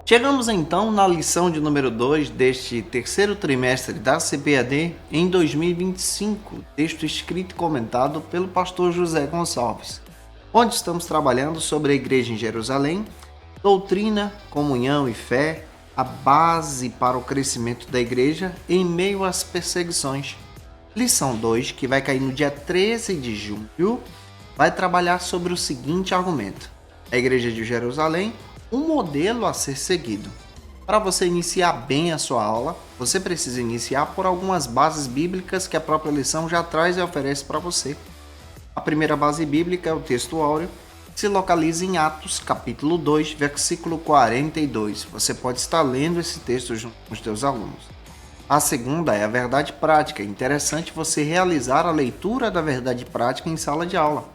Chegamos então na lição de número 2 deste terceiro trimestre da CPAD em 2025, texto escrito e comentado pelo pastor José Gonçalves, onde estamos trabalhando sobre a igreja em Jerusalém, doutrina, comunhão e fé, a base para o crescimento da igreja em meio às perseguições. Lição 2, que vai cair no dia 13 de julho, vai trabalhar sobre o seguinte argumento: a igreja de Jerusalém, um modelo a ser seguido. Para você iniciar bem a sua aula, você precisa iniciar por algumas bases bíblicas que a própria lição já traz e oferece para você. A primeira base bíblica é o texto áureo, que se localiza em Atos, capítulo 2, versículo 42. Você pode estar lendo esse texto junto com os seus alunos. A segunda é a verdade prática. É interessante você realizar a leitura da verdade prática em sala de aula.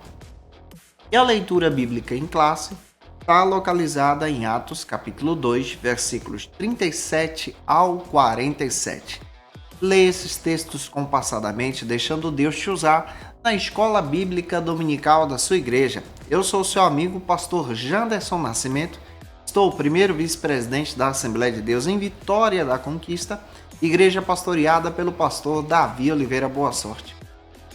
E a leitura bíblica em classe está localizada em Atos, capítulo 2, versículos 37 ao 47. Leia esses textos compassadamente, deixando Deus te usar na escola bíblica dominical da sua igreja. Eu sou seu amigo, pastor Janderson Nascimento, estou o primeiro vice-presidente da Assembleia de Deus em Vitória da Conquista, igreja pastoreada pelo pastor Davi Oliveira Boa Sorte.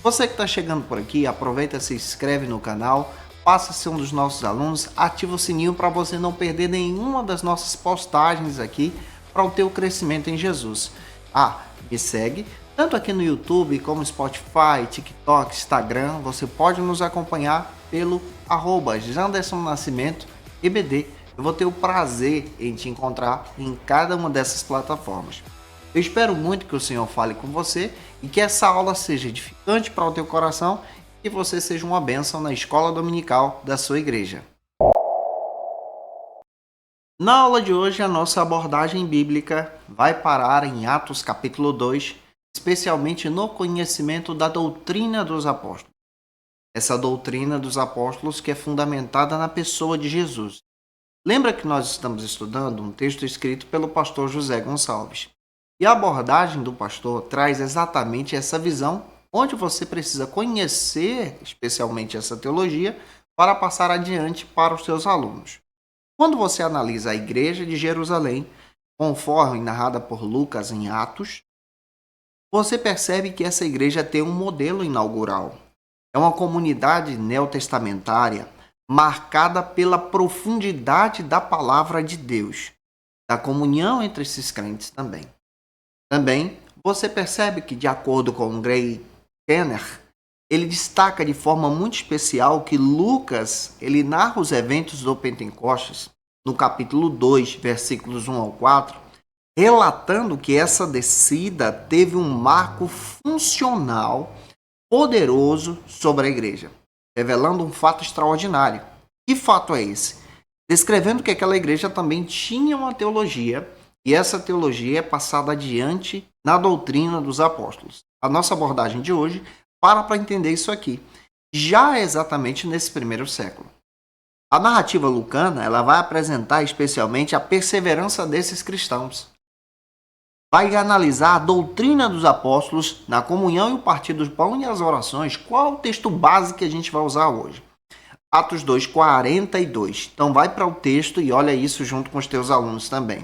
Você que está chegando por aqui, aproveita e se inscreve no canal, passa a ser um dos nossos alunos, ativa o sininho para você não perder nenhuma das nossas postagens aqui para o teu crescimento em Jesus. Me segue, tanto aqui no YouTube como Spotify, TikTok, Instagram, você pode nos acompanhar pelo @JandersonNascimento_EBD. Eu vou ter o prazer em te encontrar em cada uma dessas plataformas. Eu espero muito que o Senhor fale com você e que essa aula seja edificante para o teu coração e que você seja uma bênção na escola dominical da sua igreja. Na aula de hoje, a nossa abordagem bíblica vai parar em Atos capítulo 2, especialmente no conhecimento da doutrina dos apóstolos. Essa doutrina dos apóstolos que é fundamentada na pessoa de Jesus. Lembra que nós estamos estudando um texto escrito pelo pastor José Gonçalves. E a abordagem do pastor traz exatamente essa visão, onde você precisa conhecer especialmente essa teologia para passar adiante para os seus alunos. Quando você analisa a igreja de Jerusalém, conforme narrada por Lucas em Atos, você percebe que essa igreja tem um modelo inaugural. É uma comunidade neotestamentária marcada pela profundidade da palavra de Deus, da comunhão entre esses crentes também. Também você percebe que, de acordo com Greg Kenner, ele destaca de forma muito especial que Lucas ele narra os eventos do Pentecostes no capítulo 2, versículos 1 ao 4, relatando que essa descida teve um marco funcional poderoso sobre a igreja, revelando um fato extraordinário. Que fato é esse? Descrevendo que aquela igreja também tinha uma teologia e essa teologia é passada adiante na doutrina dos apóstolos. A nossa abordagem de hoje para entender isso aqui, já exatamente nesse primeiro século. A narrativa lucana ela vai apresentar especialmente a perseverança desses cristãos. Vai analisar a doutrina dos apóstolos na comunhão e o partir do pão e as orações. Qual é o texto base que a gente vai usar hoje? Atos 2, 42. Então vai para o texto e olha isso junto com os teus alunos também.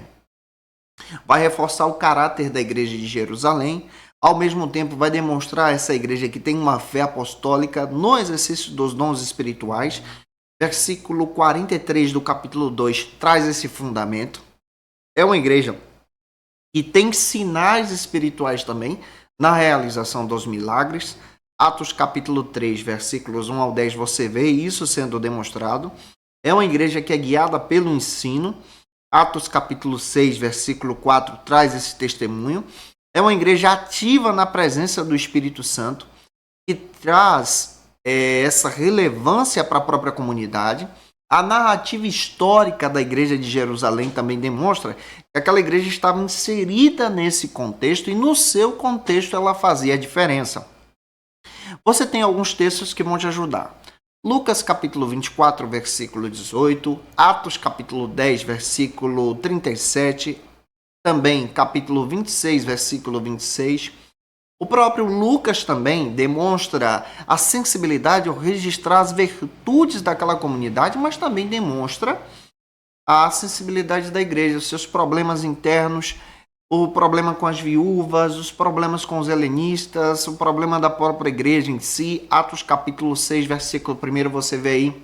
Vai reforçar o caráter da igreja de Jerusalém, ao mesmo tempo vai demonstrar essa igreja que tem uma fé apostólica no exercício dos dons espirituais. Versículo 43 do capítulo 2 traz esse fundamento. É uma igreja que tem sinais espirituais também na realização dos milagres. Atos capítulo 3, versículos 1 ao 10, você vê isso sendo demonstrado. É uma igreja que é guiada pelo ensino. Atos capítulo 6, versículo 4 traz esse testemunho. É uma igreja ativa na presença do Espírito Santo, que traz essa relevância para a própria comunidade. A narrativa histórica da igreja de Jerusalém também demonstra que aquela igreja estava inserida nesse contexto e no seu contexto ela fazia a diferença. Você tem alguns textos que vão te ajudar. Lucas capítulo 24, versículo 18, Atos capítulo 10, versículo 37, também capítulo 26, versículo 26. O próprio Lucas também demonstra a sensibilidade ao registrar as virtudes daquela comunidade, mas também demonstra a sensibilidade da igreja, os seus problemas internos, o problema com as viúvas, os problemas com os helenistas, o problema da própria igreja em si. Atos capítulo 6, versículo 1, você vê aí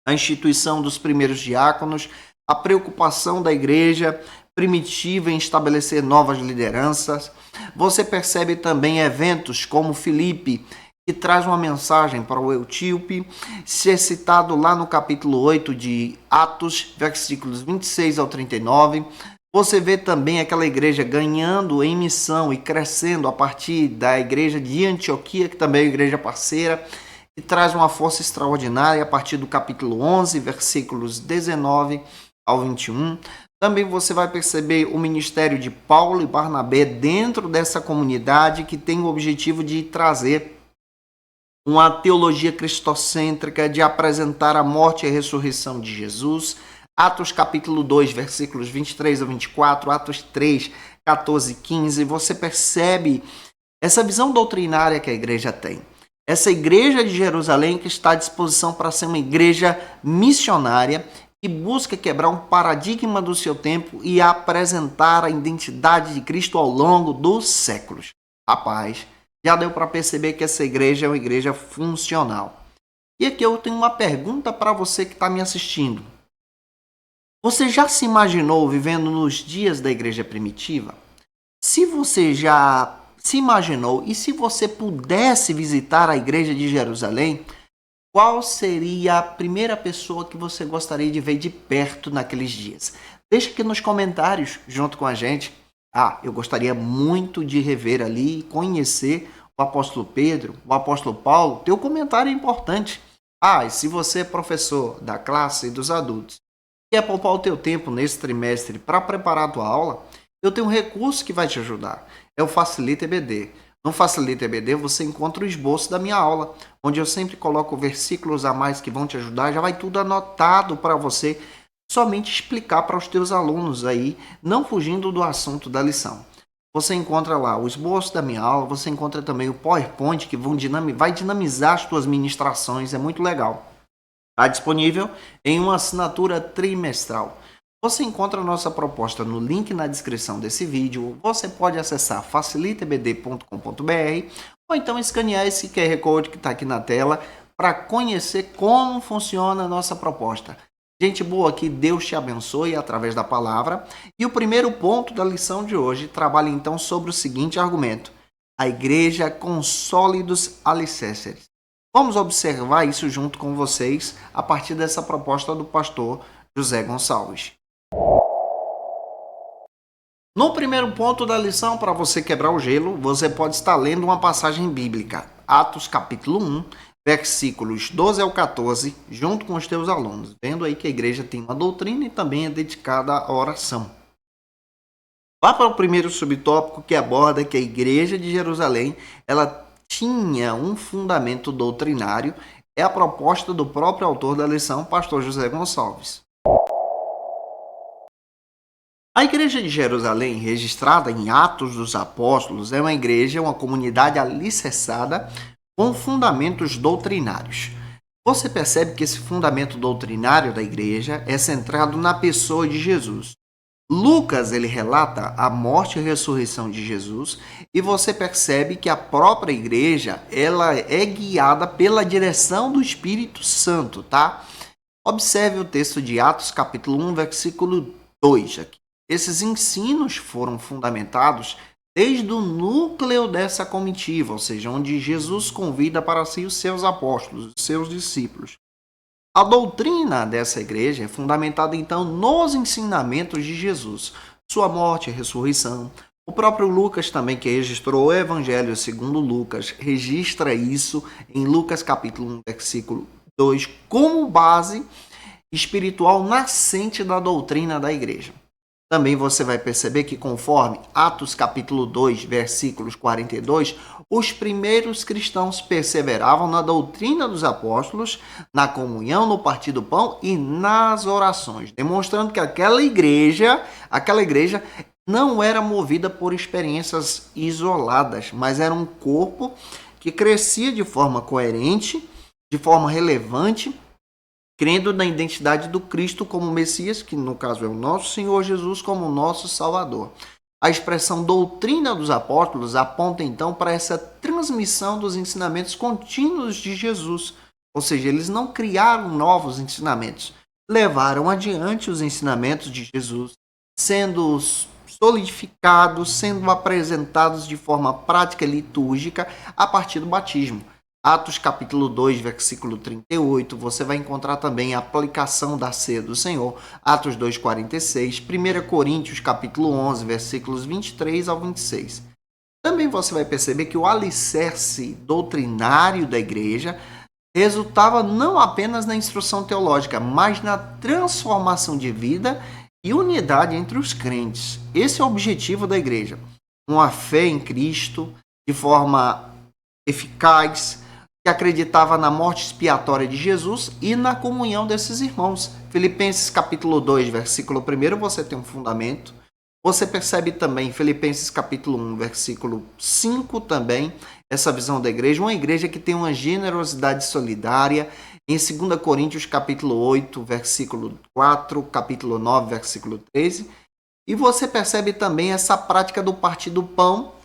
a instituição dos primeiros diáconos, a preocupação da igreja primitiva em estabelecer novas lideranças. Você percebe também eventos como Filipe, que traz uma mensagem para o etíope, ser citado lá no capítulo 8 de Atos, versículos 26 ao 39. Você vê também aquela igreja ganhando em missão e crescendo a partir da igreja de Antioquia, que também é uma igreja parceira, que traz uma força extraordinária a partir do capítulo 11, versículos 19 ao 21. Também você vai perceber o ministério de Paulo e Barnabé dentro dessa comunidade, que tem o objetivo de trazer uma teologia cristocêntrica, de apresentar a morte e a ressurreição de Jesus. Atos capítulo 2, versículos 23 a 24, Atos 3, 14 e 15, você percebe essa visão doutrinária que a igreja tem. Essa igreja de Jerusalém que está à disposição para ser uma igreja missionária, que busca quebrar um paradigma do seu tempo e apresentar a identidade de Cristo ao longo dos séculos. Rapaz, já deu para perceber que essa igreja é uma igreja funcional. E aqui eu tenho uma pergunta para você que está me assistindo. Você já se imaginou vivendo nos dias da igreja primitiva? Se você já se imaginou e se você pudesse visitar a igreja de Jerusalém, qual seria a primeira pessoa que você gostaria de ver de perto naqueles dias? Deixa aqui nos comentários junto com a gente. Eu gostaria muito de rever ali e conhecer o apóstolo Pedro, o apóstolo Paulo. Teu comentário é importante. E se você é professor da classe dos adultos, quer poupar o teu tempo nesse trimestre para preparar a tua aula, eu tenho um recurso que vai te ajudar. É o Facilita EBD. No Facilita EBD você encontra o esboço da minha aula, onde eu sempre coloco versículos a mais que vão te ajudar. Já vai tudo anotado para você somente explicar para os teus alunos aí, não fugindo do assunto da lição. Você encontra lá o esboço da minha aula, você encontra também o PowerPoint que vai dinamizar as tuas ministrações, é muito legal. Está disponível em uma assinatura trimestral. Você encontra a nossa proposta no link na descrição desse vídeo. Você pode acessar facilitabd.com.br ou então escanear esse QR Code que está aqui na tela para conhecer como funciona a nossa proposta. Gente boa, que Deus te abençoe através da palavra. E o primeiro ponto da lição de hoje trabalha então sobre o seguinte argumento: a igreja com sólidos alicerces. Vamos observar isso junto com vocês a partir dessa proposta do pastor José Gonçalves. No primeiro ponto da lição, para você quebrar o gelo, você pode estar lendo uma passagem bíblica, Atos capítulo 1, versículos 12 ao 14, junto com os teus alunos, vendo aí que a igreja tem uma doutrina e também é dedicada à oração. Vá para o primeiro subtópico que aborda que a igreja de Jerusalém, ela tinha um fundamento doutrinário, é a proposta do próprio autor da lição, pastor José Gonçalves. A igreja de Jerusalém, registrada em Atos dos Apóstolos, é uma igreja, uma comunidade alicerçada com fundamentos doutrinários. Você percebe que esse fundamento doutrinário da igreja é centrado na pessoa de Jesus. Lucas, ele relata a morte e a ressurreição de Jesus, e você percebe que a própria igreja, ela é guiada pela direção do Espírito Santo, tá? Observe o texto de Atos capítulo 1, versículo 2 aqui. Esses ensinos foram fundamentados desde o núcleo dessa comitiva, ou seja, onde Jesus convida para si os seus apóstolos, os seus discípulos. A doutrina dessa igreja é fundamentada, então, nos ensinamentos de Jesus, sua morte e ressurreição. O próprio Lucas também, que registrou o Evangelho segundo Lucas, registra isso em Lucas capítulo 1, versículo 2, como base espiritual nascente da doutrina da igreja. Também você vai perceber que, conforme Atos capítulo 2, versículos 42, os primeiros cristãos perseveravam na doutrina dos apóstolos, na comunhão, no partir do pão e nas orações, demonstrando que aquela igreja não era movida por experiências isoladas, mas era um corpo que crescia de forma coerente, de forma relevante, crendo na identidade do Cristo como Messias, que no caso é o nosso Senhor Jesus como nosso Salvador. A expressão doutrina dos apóstolos aponta então para essa transmissão dos ensinamentos contínuos de Jesus. Ou seja, eles não criaram novos ensinamentos, levaram adiante os ensinamentos de Jesus, sendo solidificados, sendo apresentados de forma prática e litúrgica a partir do batismo. Atos capítulo 2, versículo 38, você vai encontrar também a aplicação da ceia do Senhor. Atos 2, 46, 1 Coríntios capítulo 11, versículos 23 ao 26. Também você vai perceber que o alicerce doutrinário da igreja resultava não apenas na instrução teológica, mas na transformação de vida e unidade entre os crentes. Esse é o objetivo da igreja. Uma fé em Cristo de forma eficaz, que acreditava na morte expiatória de Jesus e na comunhão desses irmãos. Filipenses capítulo 2, versículo 1, você tem um fundamento. Você percebe também em Filipenses capítulo 1, versículo 5 também, essa visão da igreja, uma igreja que tem uma generosidade solidária. Em 2 Coríntios capítulo 8, versículo 4, capítulo 9, versículo 13. E você percebe também essa prática do partir do pão,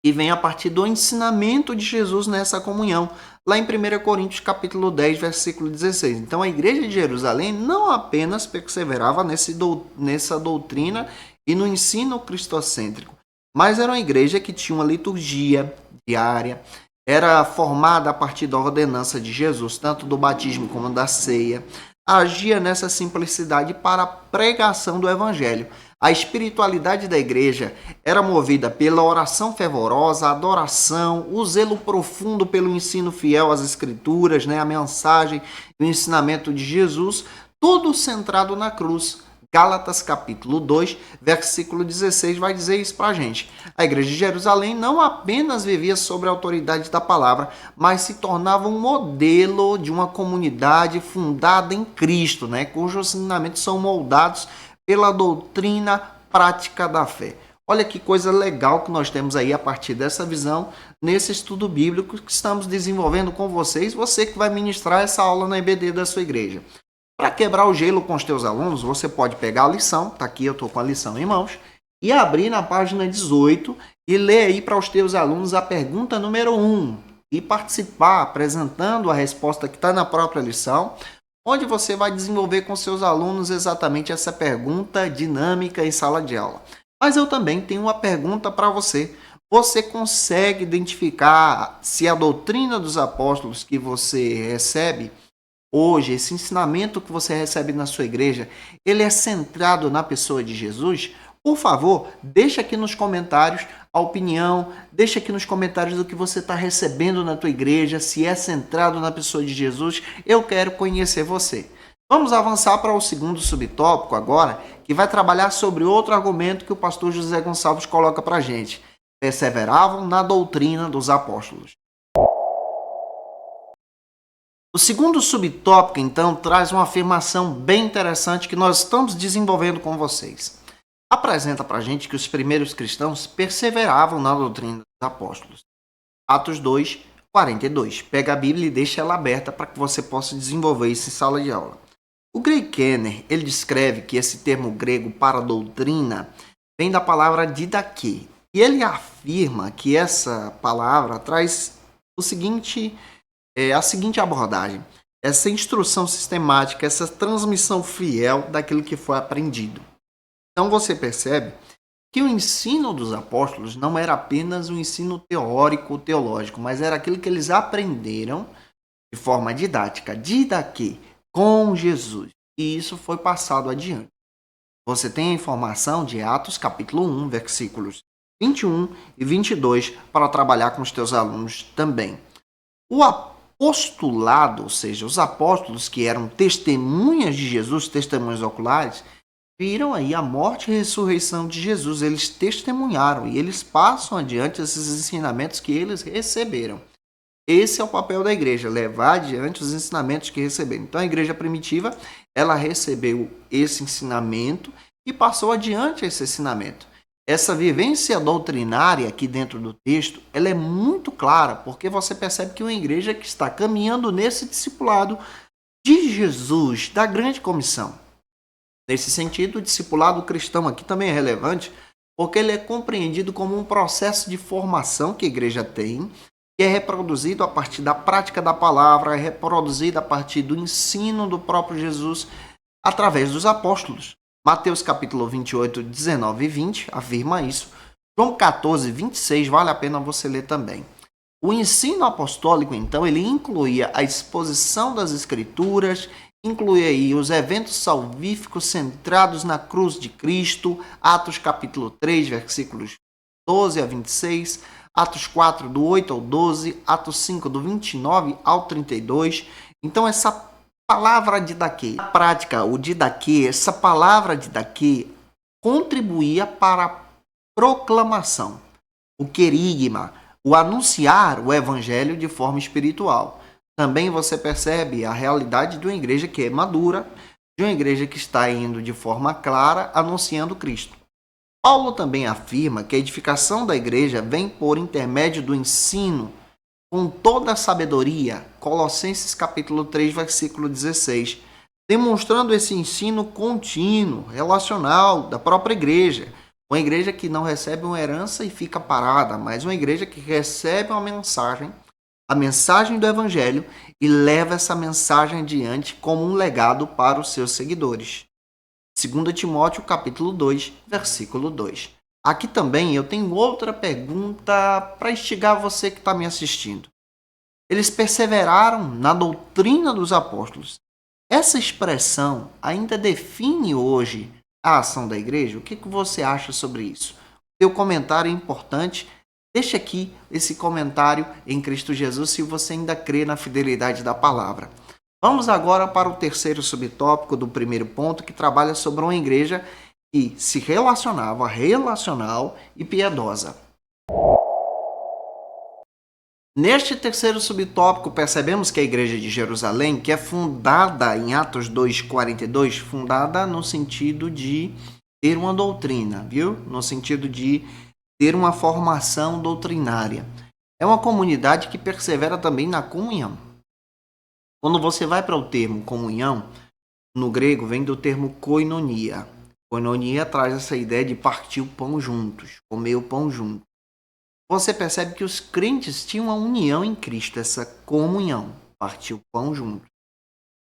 e vem a partir do ensinamento de Jesus nessa comunhão, lá em 1 Coríntios capítulo 10, versículo 16. Então a igreja de Jerusalém não apenas perseverava nessa doutrina e no ensino cristocêntrico, mas era uma igreja que tinha uma liturgia diária, era formada a partir da ordenança de Jesus, tanto do batismo como da ceia, agia nessa simplicidade para a pregação do evangelho. A espiritualidade da igreja era movida pela oração fervorosa, a adoração, o zelo profundo pelo ensino fiel às escrituras, a mensagem e o ensinamento de Jesus, tudo centrado na cruz. Gálatas capítulo 2, versículo 16 vai dizer isso para a gente. A igreja de Jerusalém não apenas vivia sob a autoridade da palavra, mas se tornava um modelo de uma comunidade fundada em Cristo, cujos ensinamentos são moldados pela doutrina prática da fé. Olha que coisa legal que nós temos aí a partir dessa visão nesse estudo bíblico que estamos desenvolvendo com vocês, você que vai ministrar essa aula na EBD da sua igreja. Para quebrar o gelo com os teus alunos, você pode pegar a lição, tá aqui, eu estou com a lição em mãos, e abrir na página 18 e ler aí para os teus alunos a pergunta número 1 e participar apresentando a resposta que está na própria lição, onde você vai desenvolver com seus alunos exatamente essa pergunta dinâmica em sala de aula. Mas eu também tenho uma pergunta para você. Você consegue identificar se a doutrina dos apóstolos que você recebe hoje, esse ensinamento que você recebe na sua igreja, ele é centrado na pessoa de Jesus? Por favor, deixa aqui nos comentários a opinião, deixa aqui nos comentários do que você está recebendo na tua igreja, se é centrado na pessoa de Jesus. Eu quero conhecer você. Vamos avançar para o segundo subtópico agora, que vai trabalhar sobre outro argumento que o pastor José Gonçalves coloca para a gente. Perseveravam na doutrina dos apóstolos. O segundo subtópico, então, traz uma afirmação bem interessante que nós estamos desenvolvendo com vocês. Apresenta para a gente que os primeiros cristãos perseveravam na doutrina dos apóstolos. Atos 2, 42. Pega a Bíblia e deixa ela aberta para que você possa desenvolver isso em sala de aula. O Greg Kenner, ele descreve que esse termo grego para doutrina vem da palavra didaquê. E ele afirma que essa palavra traz a seguinte abordagem, essa instrução sistemática, essa transmissão fiel daquilo que foi aprendido. Então você percebe que o ensino dos apóstolos não era apenas um ensino teórico, teológico, mas era aquilo que eles aprenderam de forma didática, didaquê, com Jesus. E isso foi passado adiante. Você tem a informação de Atos capítulo 1, versículos 21 e 22 para trabalhar com os teus alunos também. O apostolado, ou seja, os apóstolos que eram testemunhas de Jesus, testemunhas oculares, viram aí a morte e ressurreição de Jesus. Eles testemunharam e eles passam adiante esses ensinamentos que eles receberam. Esse é o papel da igreja, levar adiante os ensinamentos que receberam. Então a igreja primitiva, ela recebeu esse ensinamento e passou adiante esse ensinamento. Essa vivência doutrinária aqui dentro do texto, ela é muito clara, porque você percebe que uma igreja que está caminhando nesse discipulado de Jesus, da grande comissão. Nesse sentido, o discipulado cristão aqui também é relevante, porque ele é compreendido como um processo de formação que a igreja tem, que é reproduzido a partir da prática da palavra, é reproduzido a partir do ensino do próprio Jesus através dos apóstolos. Mateus capítulo 28, 19 e 20 afirma isso. João 14, 26 vale a pena você ler também. O ensino apostólico, então, ele incluía a exposição das escrituras, incluía aí os eventos salvíficos centrados na cruz de Cristo, Atos capítulo 3, versículos 12 a 26, Atos 4, do 8 ao 12, Atos 5, do 29 ao 32. Então, essa palavra didaquê, na prática, o didaquê, essa palavra didaquê contribuía para a proclamação, o querigma, o anunciar o evangelho de forma espiritual. Também você percebe a realidade de uma igreja que é madura, de uma igreja que está indo de forma clara, anunciando Cristo. Paulo também afirma que a edificação da igreja vem por intermédio do ensino, com toda a sabedoria, Colossenses capítulo 3, versículo 16, demonstrando esse ensino contínuo, relacional da própria igreja. Uma igreja que não recebe uma herança e fica parada, mas uma igreja que recebe uma mensagem, a mensagem do Evangelho, e leva essa mensagem adiante como um legado para os seus seguidores. 2 Timóteo capítulo 2, versículo 2. Aqui também eu tenho outra pergunta para instigar você que está me assistindo. Eles perseveraram na doutrina dos apóstolos. Essa expressão ainda define hoje a ação da igreja? O que você acha sobre isso? Seu comentário é importante. Deixe aqui esse comentário em Cristo Jesus se você ainda crê na fidelidade da palavra. Vamos agora para o terceiro subtópico do primeiro ponto, que trabalha sobre uma igreja que se relacionava, relacional e piedosa. Neste terceiro subtópico, percebemos que a igreja de Jerusalém, que é fundada em Atos 2:42, fundada no sentido de ter uma doutrina, viu? No sentido de ter uma formação doutrinária. É uma comunidade que persevera também na comunhão. Quando você vai para o termo comunhão, no grego vem do termo koinonia. Koinonia traz essa ideia de partir o pão juntos, comer o pão juntos. Você percebe que os crentes tinham uma união em Cristo, essa comunhão, partir o pão junto.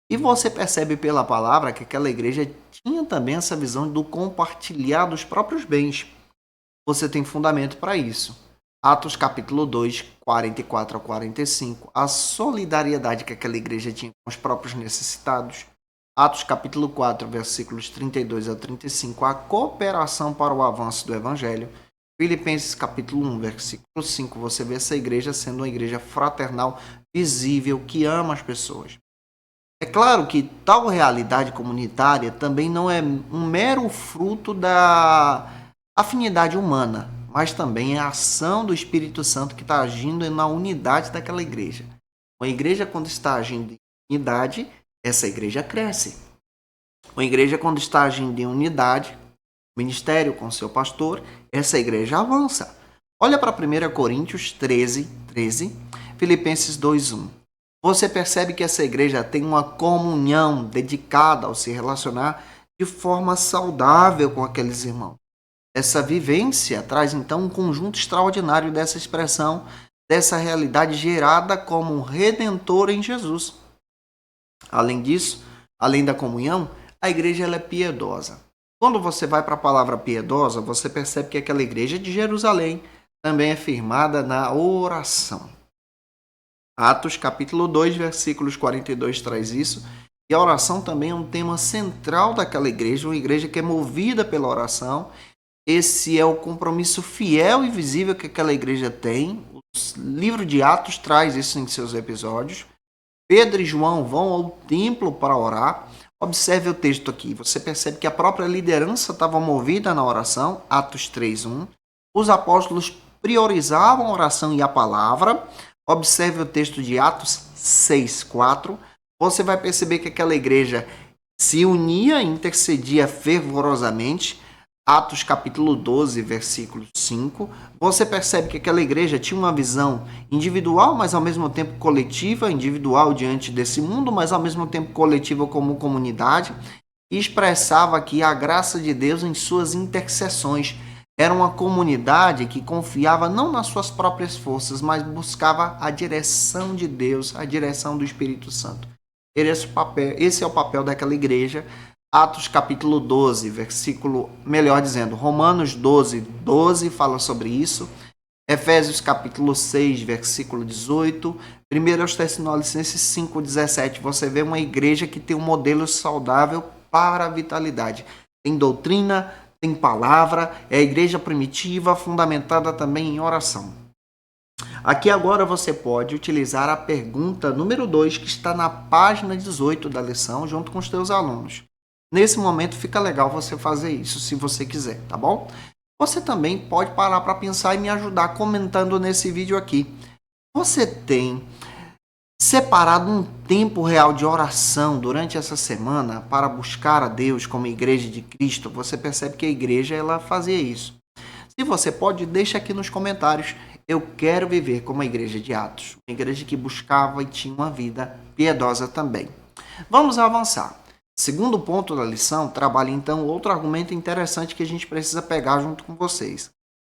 E você percebe pela palavra que aquela igreja tinha também essa visão do compartilhar dos próprios bens. Você tem fundamento para isso. Atos capítulo 2, 44 a 45, a solidariedade que aquela igreja tinha com os próprios necessitados. Atos capítulo 4, versículos 32 a 35, a cooperação para o avanço do evangelho. Filipenses capítulo 1, versículo 5, você vê essa igreja sendo uma igreja fraternal, visível, que ama as pessoas. É claro que tal realidade comunitária também não é um mero fruto da afinidade humana, mas também é a ação do Espírito Santo que está agindo na unidade daquela igreja. Uma igreja, quando está agindo em unidade, essa igreja cresce. Uma igreja, quando está agindo em unidade, ministério com seu pastor, essa igreja avança. Olha para 1 Coríntios 13, Filipenses 2:1. Você percebe que essa igreja tem uma comunhão dedicada ao se relacionar de forma saudável com aqueles irmãos. Essa vivência traz então um conjunto extraordinário dessa expressão, dessa realidade gerada como um redentor em Jesus. Além disso, além da comunhão, a igreja ela é piedosa. Quando você vai para a palavra piedosa, você percebe que aquela igreja de Jerusalém também é firmada na oração. Atos capítulo 2, versículos 42 traz isso. E a oração também é um tema central daquela igreja, uma igreja que é movida pela oração. Esse é o compromisso fiel e visível que aquela igreja tem. O livro de Atos traz isso em seus episódios. Pedro e João vão ao templo para orar. Observe o texto aqui. Você percebe que a própria liderança estava movida na oração. Atos 3:1. Os apóstolos priorizavam a oração e a palavra. Observe o texto de Atos 6:4. Você vai perceber que aquela igreja se unia e intercedia fervorosamente. Atos capítulo 12, versículo 5, você percebe que aquela igreja tinha uma visão individual, mas ao mesmo tempo coletiva, individual diante desse mundo, mas ao mesmo tempo coletiva como comunidade, e expressava aqui a graça de Deus em suas intercessões. Era uma comunidade que confiava não nas suas próprias forças, mas buscava a direção de Deus, a direção do Espírito Santo. Esse é o papel daquela igreja. Atos capítulo 12, Romanos 12, 12 fala sobre isso. Efésios capítulo 6, versículo 18. 1 Tessalonicenses 5, 17. Você vê uma igreja que tem um modelo saudável para a vitalidade. Tem doutrina, tem palavra, é a igreja primitiva, fundamentada também em oração. Aqui agora você pode utilizar a pergunta número 2, que está na página 18 da lição, junto com os teus alunos. Nesse momento fica legal você fazer isso, se você quiser, tá bom? Você também pode parar para pensar e me ajudar comentando nesse vídeo aqui. Você tem separado um tempo real de oração durante essa semana para buscar a Deus como igreja de Cristo? Você percebe que a igreja ela fazia isso. Se você pode, deixa aqui nos comentários. Eu quero viver como a igreja de Atos, uma igreja que buscava e tinha uma vida piedosa também. Vamos avançar. Segundo ponto da lição, trabalha então outro argumento interessante que a gente precisa pegar junto com vocês.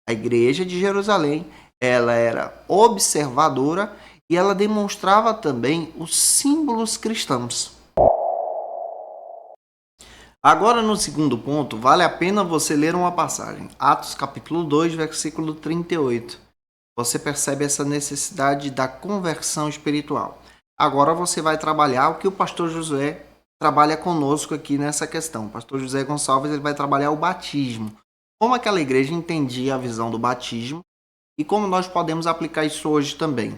A igreja de Jerusalém, ela era observadora e ela demonstrava também os símbolos cristãos. Agora, no segundo ponto, vale a pena você ler uma passagem. Atos capítulo 2, versículo 38. Você percebe essa necessidade da conversão espiritual. Agora você vai trabalhar o que o pastor Josué trabalha conosco aqui nessa questão. O pastor José Gonçalves ele vai trabalhar o batismo. Como aquela igreja entendia a visão do batismo e como nós podemos aplicar isso hoje também.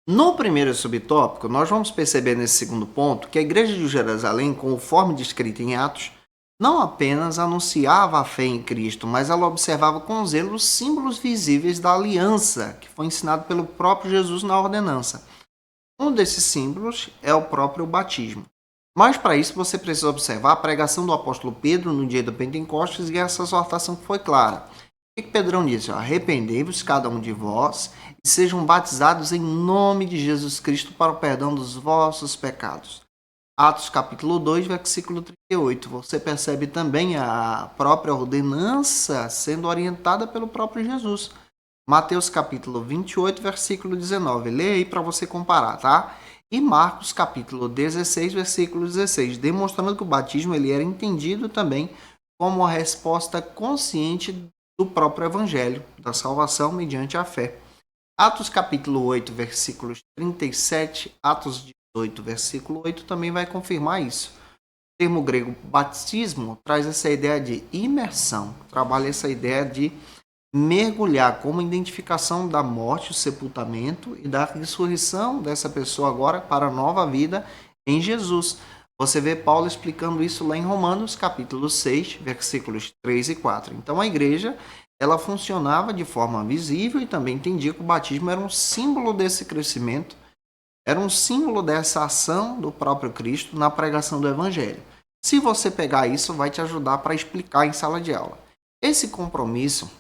No primeiro subtópico, nós vamos perceber nesse segundo ponto que a igreja de Jerusalém, conforme descrita em Atos, não apenas anunciava a fé em Cristo, mas ela observava com zelo os símbolos visíveis da aliança que foi ensinado pelo próprio Jesus na ordenança. Um desses símbolos é o próprio batismo. Mas para isso você precisa observar a pregação do apóstolo Pedro no dia do Pentecostes e essa exortação que foi clara. O que Pedrão disse? Arrependei-vos cada um de vós e sejam batizados em nome de Jesus Cristo para o perdão dos vossos pecados. Atos capítulo 2, versículo 38. Você percebe também a própria ordenança sendo orientada pelo próprio Jesus. Mateus capítulo 28, versículo 19. Lê aí para você comparar, tá? E Marcos capítulo 16, versículo 16, demonstrando que o batismo ele era entendido também como uma resposta consciente do próprio evangelho, da salvação mediante a fé. Atos capítulo 8, versículos 37, Atos 18, versículo 8 também vai confirmar isso. O termo grego batismo traz essa ideia de imersão, trabalha essa ideia de mergulhar como identificação da morte, o sepultamento e da ressurreição dessa pessoa agora para a nova vida em Jesus. Você vê Paulo explicando isso lá em Romanos capítulo 6, versículos 3 e 4. Então a igreja ela funcionava de forma visível e também entendia que o batismo era um símbolo desse crescimento, era um símbolo dessa ação do próprio Cristo na pregação do evangelho. Se você pegar isso, vai te ajudar para explicar em sala de aula. Esse compromisso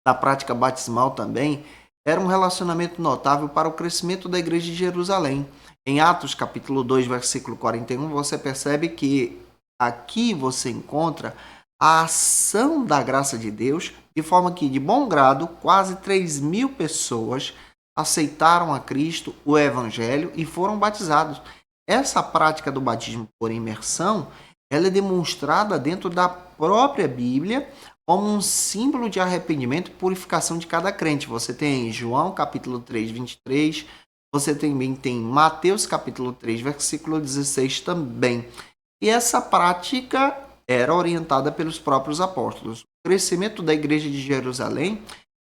da prática batismal também era um relacionamento notável para o crescimento da igreja de Jerusalém. Em Atos capítulo 2, versículo 41, você percebe que aqui você encontra a ação da graça de Deus, de forma que, de bom grado, quase 3.000 pessoas aceitaram a Cristo, o Evangelho, e foram batizados. Essa prática do batismo por imersão, ela é demonstrada dentro da própria Bíblia como um símbolo de arrependimento e purificação de cada crente. Você tem João capítulo 3, 23, você também tem Mateus capítulo 3, versículo 16 também. E essa prática era orientada pelos próprios apóstolos. O crescimento da igreja de Jerusalém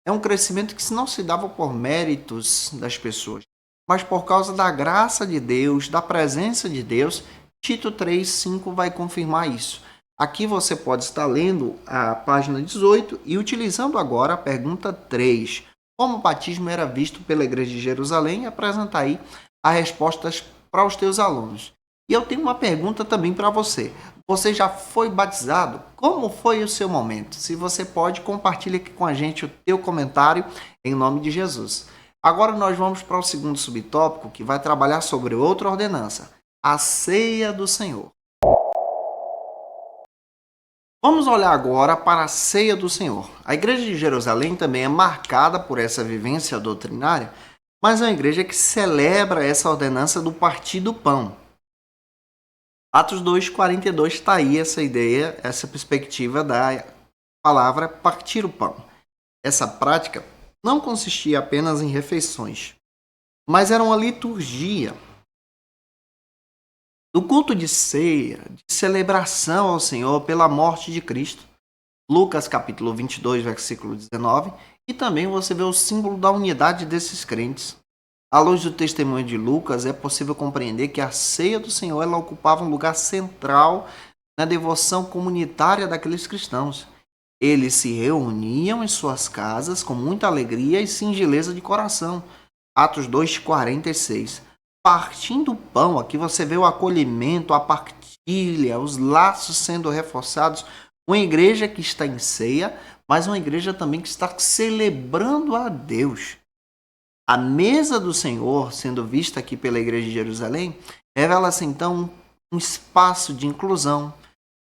é um crescimento que não se dava por méritos das pessoas, mas por causa da graça de Deus, da presença de Deus. Tito 3, 5 vai confirmar isso. Aqui você pode estar lendo a página 18 e utilizando agora a pergunta 3. Como o batismo era visto pela igreja de Jerusalém, e apresentar aí as respostas para os teus alunos. E eu tenho uma pergunta também para você. Você já foi batizado? Como foi o seu momento? Se você pode, compartilhe aqui com a gente o teu comentário em nome de Jesus. Agora nós vamos para o segundo subtópico, que vai trabalhar sobre outra ordenança, a ceia do Senhor. Vamos olhar agora para a ceia do Senhor. A igreja de Jerusalém também é marcada por essa vivência doutrinária, mas é uma igreja que celebra essa ordenança do partir do pão. Atos 2:42 está aí essa ideia, essa perspectiva da palavra partir o pão. Essa prática não consistia apenas em refeições, mas era uma liturgia do culto de ceia, de celebração ao Senhor pela morte de Cristo. Lucas capítulo 22, versículo 19, e também você vê o símbolo da unidade desses crentes. À luz do testemunho de Lucas, é possível compreender que a ceia do Senhor ela ocupava um lugar central na devoção comunitária daqueles cristãos. Eles se reuniam em suas casas com muita alegria e singeleza de coração. Atos 2:46. Partindo o pão, aqui você vê o acolhimento, a partilha, os laços sendo reforçados. Uma igreja que está em ceia, mas uma igreja também que está celebrando a Deus. A mesa do Senhor, sendo vista aqui pela igreja de Jerusalém, revela-se então um espaço de inclusão,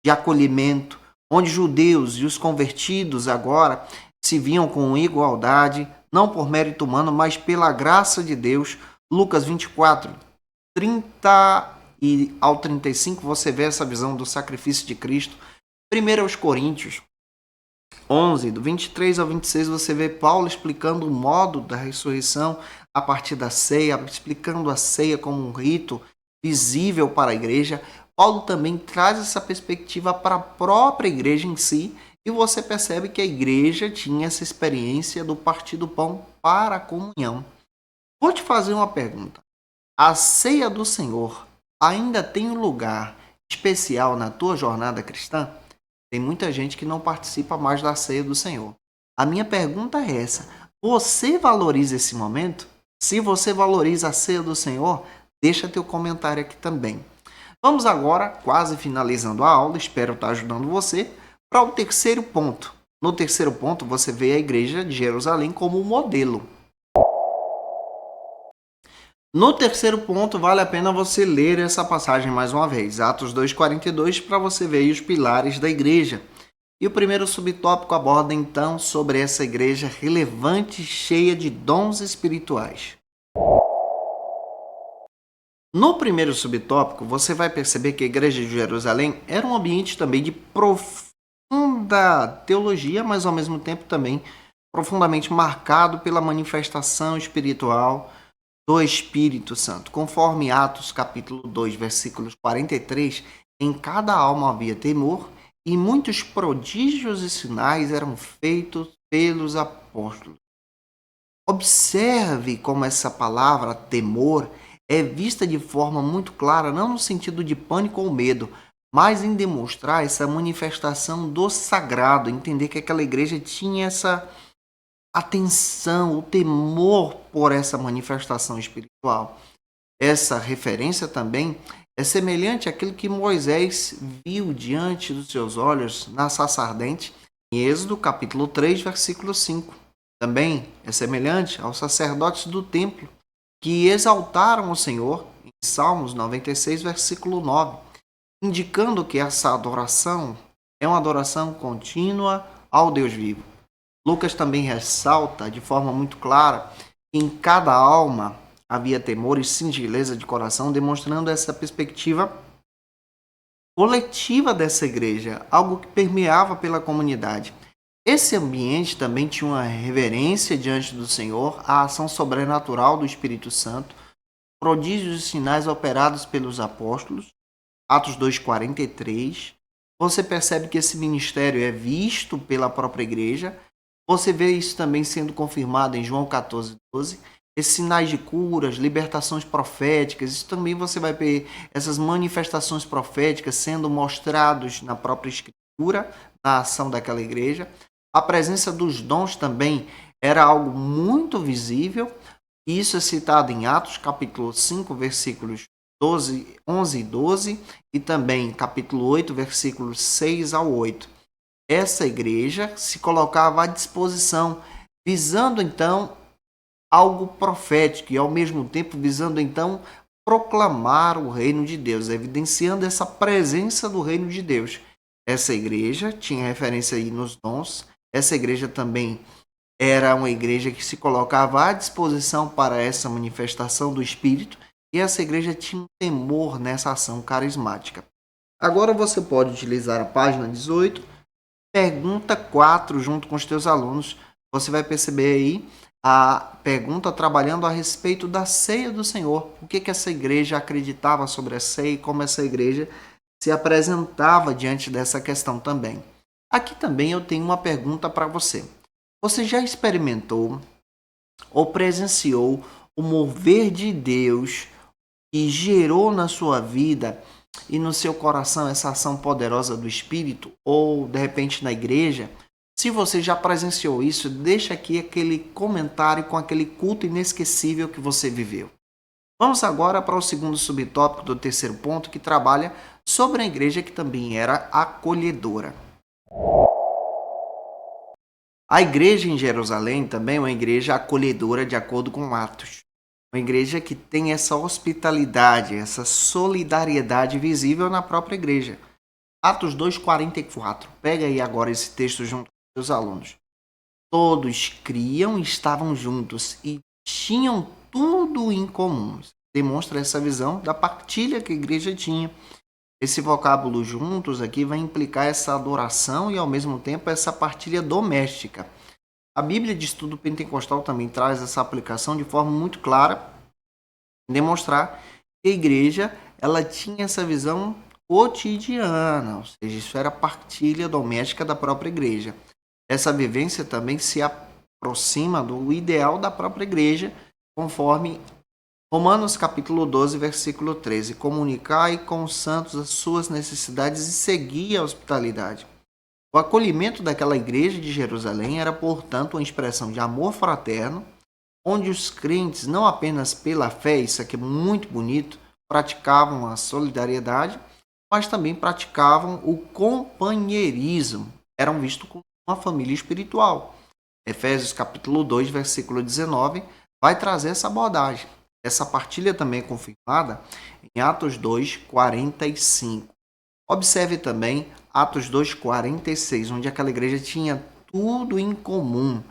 de acolhimento, onde judeus e os convertidos agora se viam com igualdade, não por mérito humano, mas pela graça de Deus. Lucas 24, 30 ao 35, você vê essa visão do sacrifício de Cristo. 1 aos Coríntios 11, do 23 ao 26, você vê Paulo explicando o modo da ressurreição a partir da ceia, explicando a ceia como um rito visível para a igreja. Paulo também traz essa perspectiva para a própria igreja em si, e você percebe que a igreja tinha essa experiência do partir do pão para a comunhão. Vou te fazer uma pergunta. A ceia do Senhor ainda tem um lugar especial na tua jornada cristã? Tem muita gente que não participa mais da ceia do Senhor. A minha pergunta é essa. Você valoriza esse momento? Se você valoriza a ceia do Senhor, deixa teu comentário aqui também. Vamos agora, quase finalizando a aula, espero estar ajudando você, para o terceiro ponto. No terceiro ponto, você vê a igreja de Jerusalém como modelo. No terceiro ponto, vale a pena você ler essa passagem mais uma vez, Atos 2:42, para você ver os pilares da igreja. E o primeiro subtópico aborda então sobre essa igreja relevante, cheia de dons espirituais. No primeiro subtópico, você vai perceber que a igreja de Jerusalém era um ambiente também de profunda teologia, mas ao mesmo tempo também profundamente marcado pela manifestação espiritual do Espírito Santo. Conforme Atos capítulo 2, versículos 43, em cada alma havia temor, e muitos prodígios e sinais eram feitos pelos apóstolos. Observe como essa palavra temor é vista de forma muito clara, não no sentido de pânico ou medo, mas em demonstrar essa manifestação do sagrado, entender que aquela igreja tinha essa atenção, o temor por essa manifestação espiritual. Essa referência também é semelhante àquilo que Moisés viu diante dos seus olhos na sarça ardente, em Êxodo capítulo 3, versículo 5. Também é semelhante aos sacerdotes do templo, que exaltaram o Senhor, em Salmos 96, versículo 9, indicando que essa adoração é uma adoração contínua ao Deus vivo. Lucas também ressalta de forma muito clara que em cada alma havia temor e singeleza de coração, demonstrando essa perspectiva coletiva dessa igreja, algo que permeava pela comunidade. Esse ambiente também tinha uma reverência diante do Senhor, a ação sobrenatural do Espírito Santo, prodígios e sinais operados pelos apóstolos, Atos 2:43. Você percebe que esse ministério é visto pela própria igreja. Você vê isso também sendo confirmado em João 14:12. Esses sinais de curas, libertações proféticas, isso também você vai ver essas manifestações proféticas sendo mostrados na própria Escritura, na ação daquela igreja. A presença dos dons também era algo muito visível. Isso é citado em Atos capítulo 5, versículos 11 e 12, e também capítulo 8, versículos 6 ao 8. Essa igreja se colocava à disposição, visando então algo profético e ao mesmo tempo visando então proclamar o reino de Deus, evidenciando essa presença do reino de Deus. Essa igreja tinha referência aí nos dons. Essa igreja também era uma igreja que se colocava à disposição para essa manifestação do Espírito, e essa igreja tinha um temor nessa ação carismática. Agora você pode utilizar a página 18, pergunta 4, junto com os teus alunos. Você vai perceber aí a pergunta trabalhando a respeito da ceia do Senhor. O que essa igreja acreditava sobre a ceia e como essa igreja se apresentava diante dessa questão também. Aqui também eu tenho uma pergunta para você. Você já experimentou ou presenciou o mover de Deus que gerou na sua vida e no seu coração essa ação poderosa do Espírito, ou de repente na igreja? Se você já presenciou isso, deixa aqui aquele comentário com aquele culto inesquecível que você viveu. Vamos agora para o segundo subtópico do terceiro ponto, que trabalha sobre a igreja que também era acolhedora. A igreja em Jerusalém também é uma igreja acolhedora de acordo com Atos. Uma igreja que tem essa hospitalidade, essa solidariedade visível na própria igreja. Atos 2:44. Pega aí agora esse texto junto com os alunos. Todos criam e estavam juntos e tinham tudo em comum. Demonstra essa visão da partilha que a igreja tinha. Esse vocábulo juntos aqui vai implicar essa adoração e ao mesmo tempo essa partilha doméstica. A Bíblia de Estudo Pentecostal também traz essa aplicação de forma muito clara, demonstrar que a igreja ela tinha essa visão cotidiana, ou seja, isso era partilha doméstica da própria igreja. Essa vivência também se aproxima do ideal da própria igreja, conforme Romanos capítulo 12, versículo 13. Comunicai com os santos as suas necessidades e segui a hospitalidade. O acolhimento daquela igreja de Jerusalém era, portanto, uma expressão de amor fraterno, onde os crentes, não apenas pela fé, isso aqui é muito bonito, praticavam a solidariedade, mas também praticavam o companheirismo. Eram vistos como uma família espiritual. Efésios capítulo 2, versículo 19, vai trazer essa abordagem. Essa partilha também é confirmada em Atos 2, 45. Observe também Atos 2, 46, onde aquela igreja tinha tudo em comum.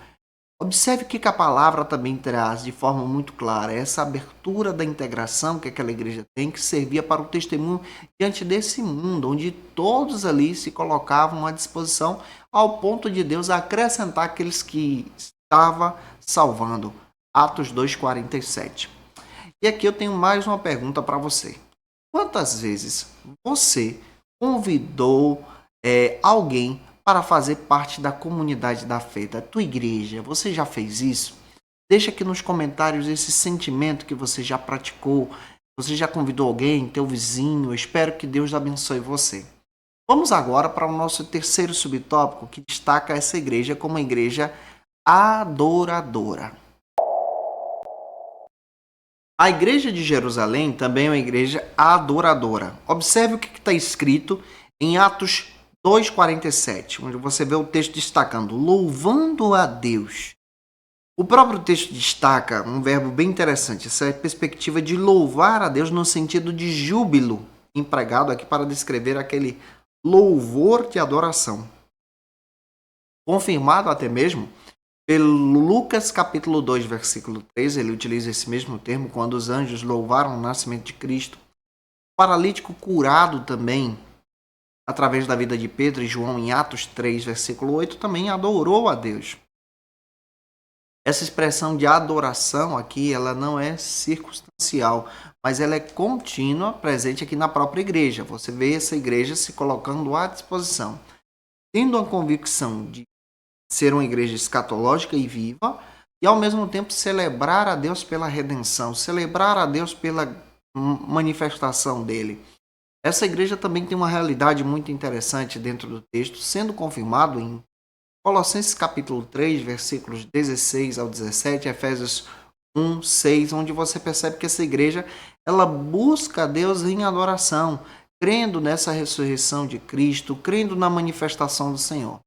Observe o que a palavra também traz de forma muito clara, essa abertura da integração que aquela igreja tem, que servia para o testemunho diante desse mundo, onde todos ali se colocavam à disposição ao ponto de Deus acrescentar aqueles que estava salvando. Atos 2:47. E aqui eu tenho mais uma pergunta para você. Quantas vezes você convidou alguém para fazer parte da comunidade da fé, da tua igreja? Você já fez isso? Deixa aqui nos comentários esse sentimento que você já praticou. Você já convidou alguém, teu vizinho? Eu espero que Deus abençoe você. Vamos agora para o nosso terceiro subtópico, que destaca essa igreja como uma igreja adoradora. A igreja de Jerusalém também é uma igreja adoradora. Observe o que está escrito em Atos 2:47, onde você vê o texto destacando, louvando a Deus. O próprio texto destaca um verbo bem interessante, essa perspectiva de louvar a Deus no sentido de júbilo, empregado aqui para descrever aquele louvor de adoração. Confirmado até mesmo pelo Lucas capítulo 2, versículo 3, ele utiliza esse mesmo termo quando os anjos louvaram o nascimento de Cristo. O paralítico curado também, através da vida de Pedro e João em Atos 3, versículo 8, também adorou a Deus. Essa expressão de adoração aqui, ela não é circunstancial, mas ela é contínua, presente aqui na própria igreja. Você vê essa igreja se colocando à disposição, tendo a convicção de ser uma igreja escatológica e viva, e ao mesmo tempo celebrar a Deus pela redenção, celebrar a Deus pela manifestação dele. Essa igreja também tem uma realidade muito interessante dentro do texto, sendo confirmado em Colossenses capítulo 3, versículos 16 ao 17, Efésios 1, 6, onde você percebe que essa igreja ela busca a Deus em adoração, crendo nessa ressurreição de Cristo, crendo na manifestação do Senhor.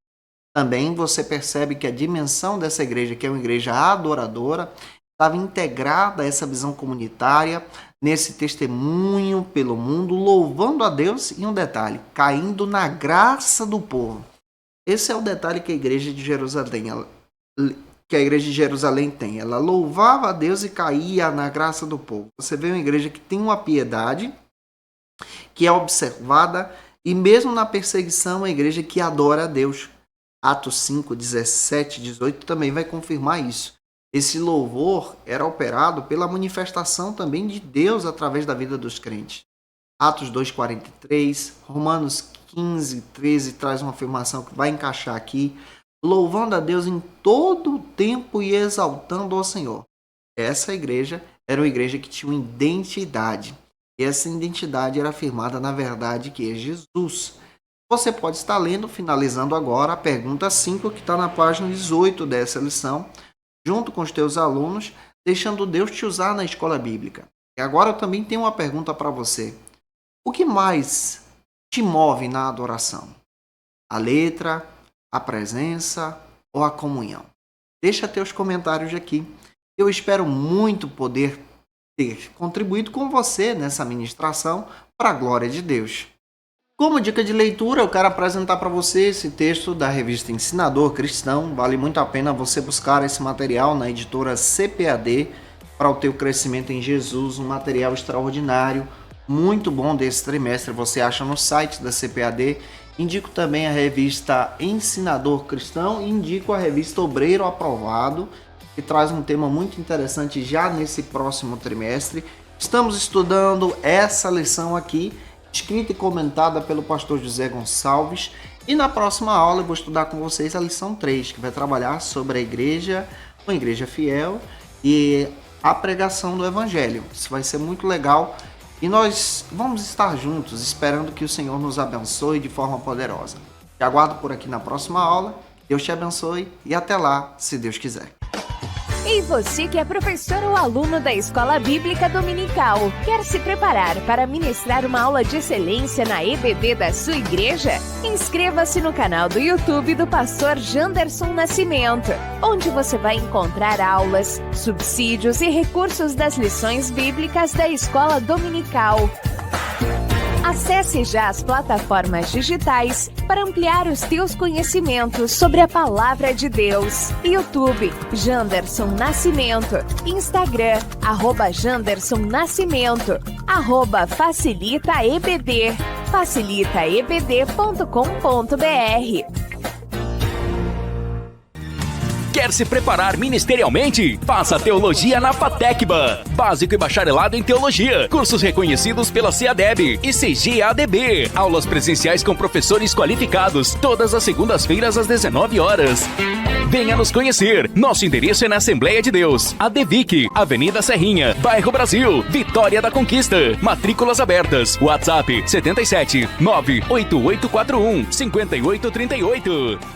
Também você percebe que a dimensão dessa igreja, que é uma igreja adoradora, estava integrada a essa visão comunitária, nesse testemunho pelo mundo, louvando a Deus e um detalhe, caindo na graça do povo. Esse é o detalhe que a igreja de Jerusalém tem. Ela louvava a Deus e caía na graça do povo. Você vê uma igreja que tem uma piedade, que é observada, e mesmo na perseguição, uma igreja que adora a Deus. Atos 5, 17, 18 também vai confirmar isso. Esse louvor era operado pela manifestação também de Deus através da vida dos crentes. Atos 2,43, Romanos 15, 13 traz uma afirmação que vai encaixar aqui. Louvando a Deus em todo o tempo e exaltando ao Senhor. Essa igreja era uma igreja que tinha uma identidade. E essa identidade era afirmada na verdade que é Jesus. Você pode estar lendo, finalizando agora, a pergunta 5, que está na página 18 dessa lição, junto com os teus alunos, deixando Deus te usar na escola bíblica. E agora eu também tenho uma pergunta para você. O que mais te move na adoração? A letra, a presença ou a comunhão? Deixa teus comentários aqui. Eu espero muito poder ter contribuído com você nessa ministração para a glória de Deus. Como dica de leitura, eu quero apresentar para você esse texto da revista Ensinador Cristão. Vale muito a pena você buscar esse material na editora CPAD para o teu crescimento em Jesus, um material extraordinário, muito bom desse trimestre, você acha no site da CPAD. Indico também a revista Ensinador Cristão e indico a revista Obreiro Aprovado, que traz um tema muito interessante já nesse próximo trimestre. Estamos estudando essa lição aqui, escrita e comentada pelo pastor José Gonçalves. E na próxima aula eu vou estudar com vocês a lição 3, que vai trabalhar sobre a igreja, uma igreja fiel e a pregação do evangelho. Isso vai ser muito legal e nós vamos estar juntos, esperando que o Senhor nos abençoe de forma poderosa. Te aguardo por aqui na próxima aula. Deus te abençoe e até lá, se Deus quiser. E você que é professor ou aluno da Escola Bíblica Dominical, quer se preparar para ministrar uma aula de excelência na EBD da sua igreja? Inscreva-se no canal do YouTube do pastor Janderson Nascimento, onde você vai encontrar aulas, subsídios e recursos das lições bíblicas da Escola Dominical. Acesse já as plataformas digitais para ampliar os teus conhecimentos sobre a Palavra de Deus. YouTube, Janderson Nascimento. Instagram, @Janderson Nascimento. @FacilitaEBD. facilitaebd.com.br. Quer se preparar ministerialmente? Faça Teologia na FATECBA. Básico e bacharelado em Teologia. Cursos reconhecidos pela CEADEB e CGADB. Aulas presenciais com professores qualificados. Todas as segundas-feiras às 19 horas. Venha nos conhecer. Nosso endereço é na Assembleia de Deus. ADVIC, Avenida Serrinha, Bairro Brasil, Vitória da Conquista. Matrículas abertas. WhatsApp 77 98841 5838.